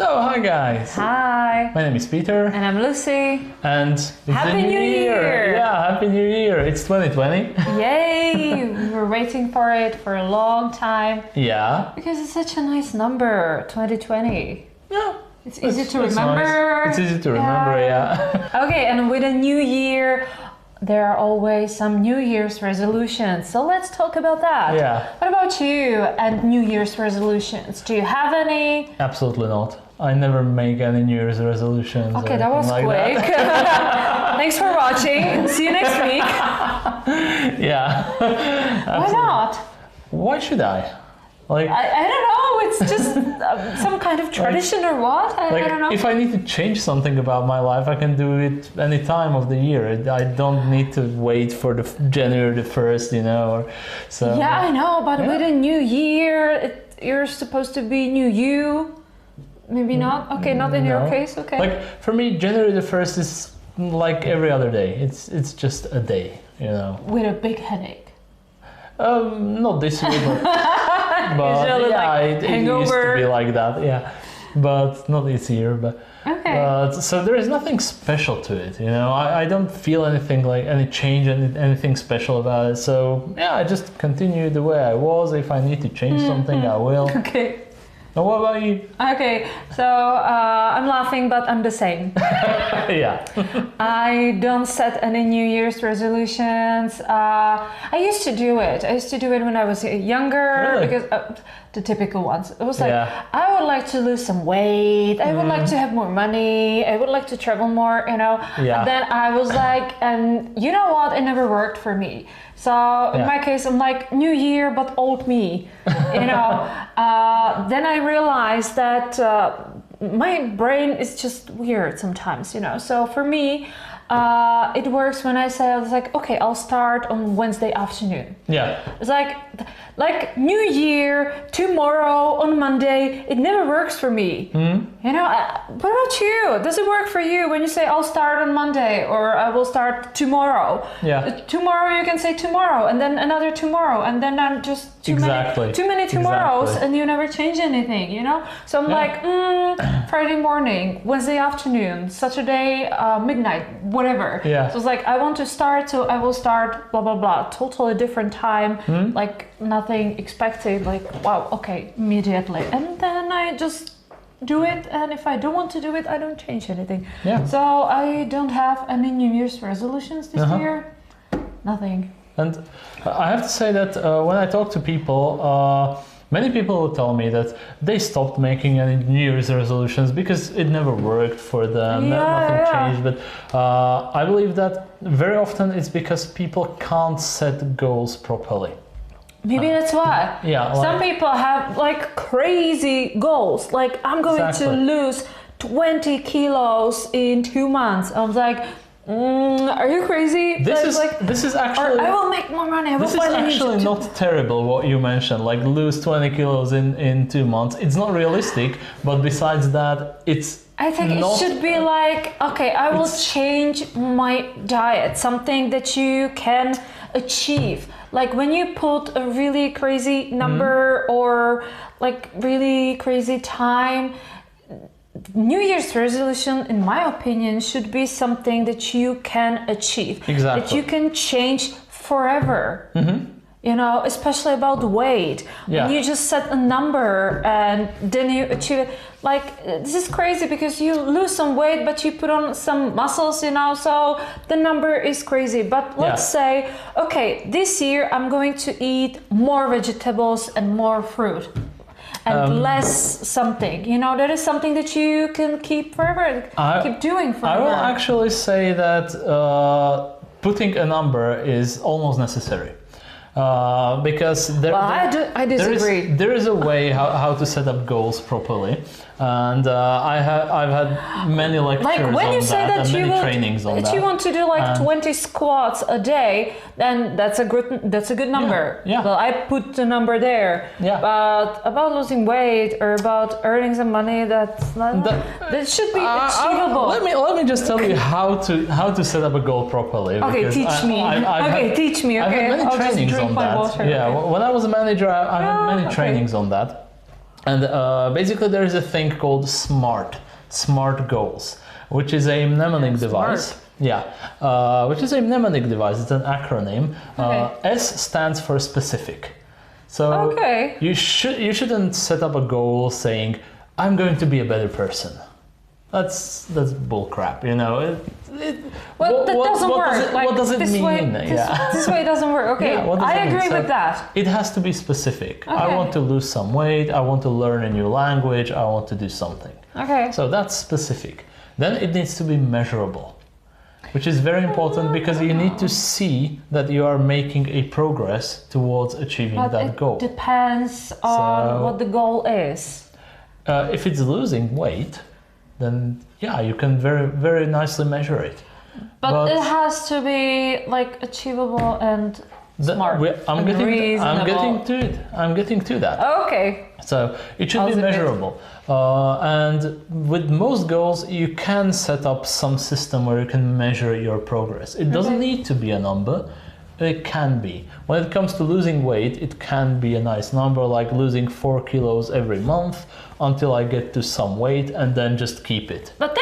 So, hi guys. Hi. My name is Peter. And I'm Lucy. And it's Happy New Year! Yeah, Happy New Year. It's 2020. Yay! We were waiting for it for a long time. Yeah. Because it's such a nice number, 2020. Yeah. It's easy to remember. Nice. It's easy to remember, yeah. Okay, and with a new year, there are always some New Year's resolutions. So let's talk about that. Yeah. What about you and New Year's resolutions? Do you have any? Absolutely not. I never make any New Year's resolutions. Okay, that was like quick. That. Thanks for watching. See you next week. Yeah. Why not? Why should I? Like, I don't know, it's just some kind of tradition or what? I don't know. If I need to change something about my life, I can do it any time of the year. I don't need to wait for the January the 1st, you know. So. Yeah, I know, but with a new year, you're supposed to be new you. Maybe not? Okay, not in your case, okay. Like, for me, January the 1st is like every other day. It's just a day, you know. With a big headache. Not this year, but Usually yeah, like it used to be like that, yeah. But not this year, but okay. So there is nothing special to it, you know. I don't feel anything like any change, anything special about it. So yeah, I just continue the way I was. If I need to change something, I will. Okay. And what about you? Okay, so I'm laughing, but I'm the same. Yeah. I don't set any New Year's resolutions. I used to do it. I used to do it when I was younger. Really? Because the typical ones. It was like, I would like to lose some weight. I would like to have more money. I would like to travel more, you know. Yeah. And then I was like, and you know what? It never worked for me. So in my case, I'm like, new year, but old me, you know. Then I realized that my brain is just weird sometimes, you know. So for me, it works when I say, I was like, okay, I'll start on Wednesday afternoon. Yeah. It's like New Year, tomorrow, on Monday, it never works for me. You know, what about you? Does it work for you when you say, I'll start on Monday or I will start tomorrow? Yeah. Tomorrow you can say tomorrow and then another tomorrow and then I'm just too many tomorrows and you never change anything, you know? So I'm like, Friday morning, Wednesday afternoon, Saturday midnight, whatever. Yeah. So it's like, I want to start, so I will start blah, blah, blah. Totally different time, like nothing expected, like, wow, okay, immediately. And then I just do it, and if I don't want to do it, I don't change anything. Yeah. So I don't have any New Year's resolutions this year. Nothing. And I have to say that when I talk to people, many people will tell me that they stopped making any New Year's resolutions because it never worked for them, nothing changed. But I believe that very often it's because people can't set goals properly. Maybe that's why. Yeah. Some people have like crazy goals, like I'm going to lose 20 kilos in 2 months. I was like, are you crazy? This is actually. Or I will make more money. This is actually not terrible what you mentioned. Like lose 20 kilos in 2 months. It's not realistic. But besides that, it's. I think it should be like, okay, I will change my diet. Something that you can achieve. Like when you put a really crazy number or like really crazy time. New Year's resolution, in my opinion, should be something that you can achieve. Exactly. That you can change forever. You know, especially about weight. Yeah. When you just set a number and then you achieve it. Like, this is crazy because you lose some weight, but you put on some muscles, you know, so the number is crazy. But let's say, okay, this year I'm going to eat more vegetables and more fruit. And less something, you know, that is something that you can keep forever, keep doing forever. I will actually say that putting a number is almost necessary. Because I disagree. There is a way how to set up goals properly, and I've had many lectures like when on you say that and many trainings on that. You want to do like 20 squats a day, then that's a good number. Yeah. Well, I put the number there. Yeah. But about losing weight or about earning some money, that should be achievable. Let me just tell you how to set up a goal properly. Okay, teach me. Teach me. Okay, I've had many trainings on that. Water. Yeah, when I was a manager, I had many trainings on that. And basically there is a thing called SMART goals, which is a mnemonic device. Yeah, which is a mnemonic device. It's an acronym. S stands for specific. So you shouldn't set up a goal saying, I'm going to be a better person. That's bull crap, you know. Well, that doesn't work. What does it mean? This way doesn't work. Okay, I agree with that. It has to be specific. Okay. I want to lose some weight. I want to learn a new language. I want to do something. Okay. So that's specific. Then it needs to be measurable, which is very important because you need to see that you are making a progress towards achieving that goal. It depends on what the goal is. If it's losing weight, then yeah, you can very, very nicely measure it. But it has to be like achievable and smart. I'm getting to that. Okay. So it should be measurable. And with most goals, you can set up some system where you can measure your progress. It doesn't need to be a number. It can be. When it comes to losing weight, it can be a nice number, like losing 4 kilos every month until I get to some weight and then just keep it. But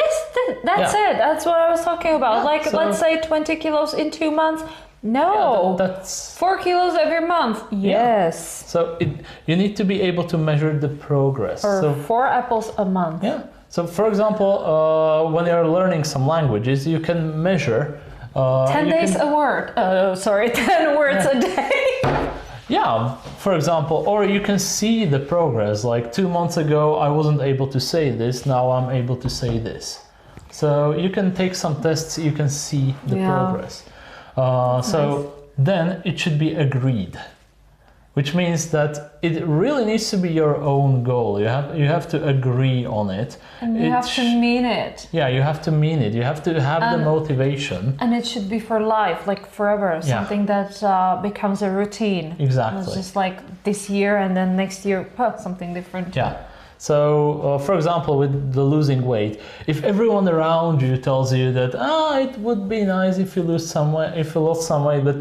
that's it. That's what I was talking about. Like, let's say 20 kilos in 2 months. No, that's 4 kilos every month. Yes. So you need to be able to measure the progress. Or 4 apples a month. Yeah. So for example, when you're learning some languages, you can measure 10 days a word. 10 words a day. Yeah, for example, or you can see the progress. Like 2 months ago, I wasn't able to say this. Now I'm able to say this. So you can take some tests. You can see the progress. So then it should be agreed, which means that it really needs to be your own goal. You have to agree on it. And you have to mean it. Yeah, you have to mean it. You have to have the motivation. And it should be for life, like forever. Something that becomes a routine. Exactly. It's just like this year and then next year, something different. Yeah. So, for example, with the losing weight, if everyone around you tells you that it would be nice if you lost some weight, but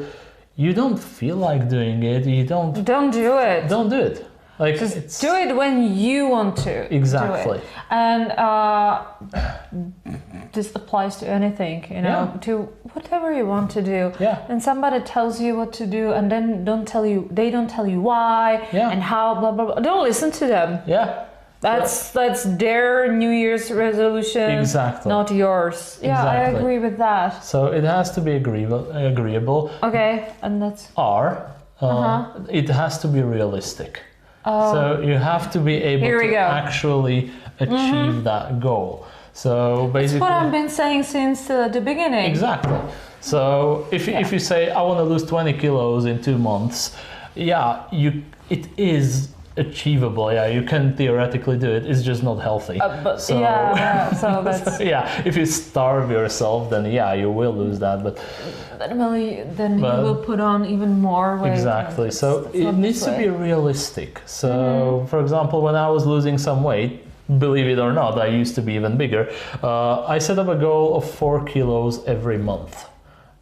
you don't feel like doing it, don't do it. Don't do it. Like, just do it when you want to. Exactly. Do it. And this applies to anything, to whatever you want to do. Yeah. And somebody tells you what to do, and then they don't tell you why and how, blah blah blah. Don't listen to them. Yeah. That's their New Year's resolution, not yours. Yeah, I agree with that. So it has to be agreeable. Okay, and that's it has to be realistic. So you have to be able to actually achieve that goal. So basically, that's what I've been saying since the beginning. Exactly. So if you say I want to lose 20 kilos in 2 months, it is achievable. Yeah, you can theoretically do it. It's just not healthy. So that's if you starve yourself, then you will lose that. But then you will put on even more weight. Exactly. So it needs to be realistic. So for example, when I was losing some weight, believe it or not, I used to be even bigger. I set up a goal of 4 kilos every month.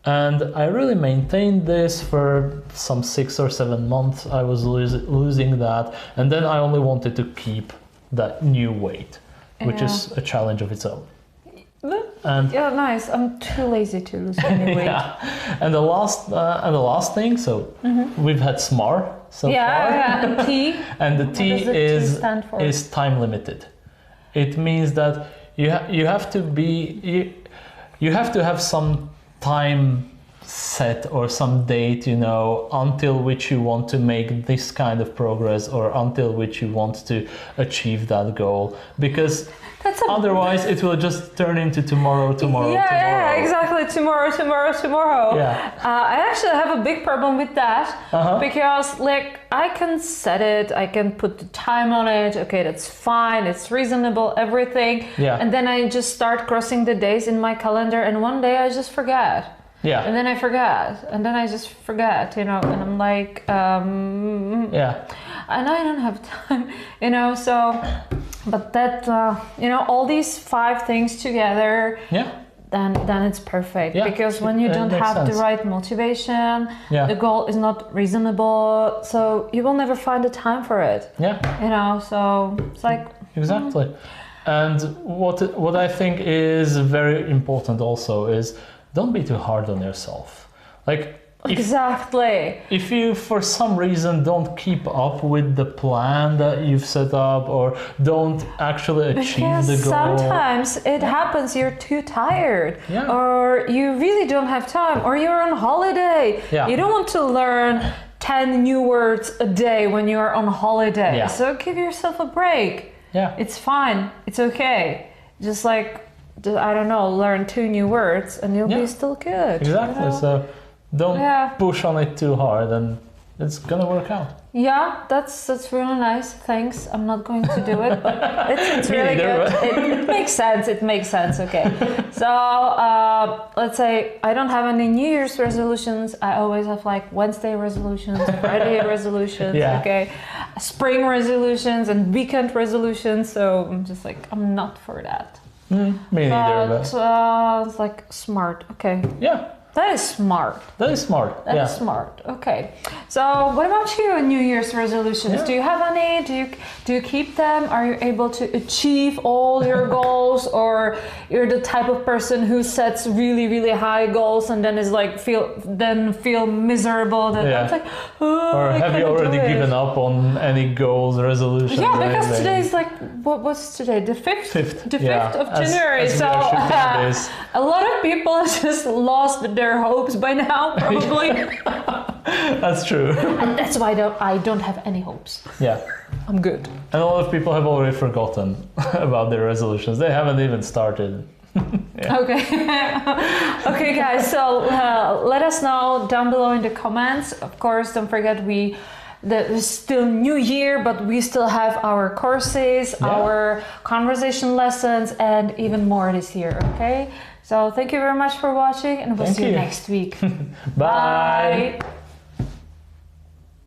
And I really maintained this for some 6 or 7 months. I was losing that. And then I only wanted to keep that new weight, which is a challenge of its own. And nice. I'm too lazy to lose any weight. And the last thing, so we've had SMART so far. And T. And the T is time limited. It means that you have to have some time set or some date, until which you want to make this kind of progress or until which you want to achieve that goal, because otherwise it will just turn into tomorrow. Yeah, exactly. Tomorrow. Yeah. I actually have a big problem with that because I can set it, I can put the time on it. Okay, that's fine. It's reasonable, everything. Yeah. And then I just start crossing the days in my calendar, and one day I just forget. Yeah. And then I forget, and then I just forget, and I'm like, and I don't have time, so, but that, all these 5 things together, then it's perfect. Yeah, because when you don't makes have the sense. right motivation, Yeah. the goal is not reasonable, so you will never find the time for it. Yeah. You know, so it's like Exactly. And what I think is very important also is don't be too hard on yourself. Like exactly. if you for some reason don't keep up with the plan that you've set up or don't actually achieve Because the goal. sometimes it happens you're too tired, Yeah. or you really don't have time, or you're on holiday. Yeah. You don't want to learn 10 new words a day when you're on holiday. Yeah. So give yourself a break. Yeah. It's fine. It's okay. Just like, I don't know, learn 2 new words and you'll Yeah. be still good. Exactly. You know? So don't Yeah. push on it too hard and it's gonna work out. Yeah, that's really nice. Thanks. I'm not going to do it, but it's Me really neither, good. It makes sense. It makes sense. Okay. So let's say I don't have any New Year's resolutions. I always have like Wednesday resolutions, Friday resolutions. Yeah. Okay. Spring resolutions and weekend resolutions. So I'm just like, I'm not for that. Me neither. But it's like smart. Okay. Yeah. That is smart. That is smart. That is smart. Okay. So, what about you? New Year's resolutions? Yeah. Do you have any? Do you keep them? Are you able to achieve all your goals, or you're the type of person who sets really high goals and then is like feel miserable? That Yeah. it's like, oh, Or I have you can't do already it. given up on any goals, resolutions? Yeah, or because anything? today's like what's today? The 5th? Fifth. The 5th Yeah, of as January. we So are shooting this. a lot of people just lost their hopes by now, probably. That's true. And that's why I don't have any hopes. Yeah. I'm good. And a lot of people have already forgotten about their resolutions. They haven't even started. Yeah. Okay. Okay, guys. So let us know down below in the comments. Of course, don't forget it's still New Year, but we still have our courses, our conversation lessons, and even more this year. Okay. So thank you very much for watching, and we'll see you next week. Bye.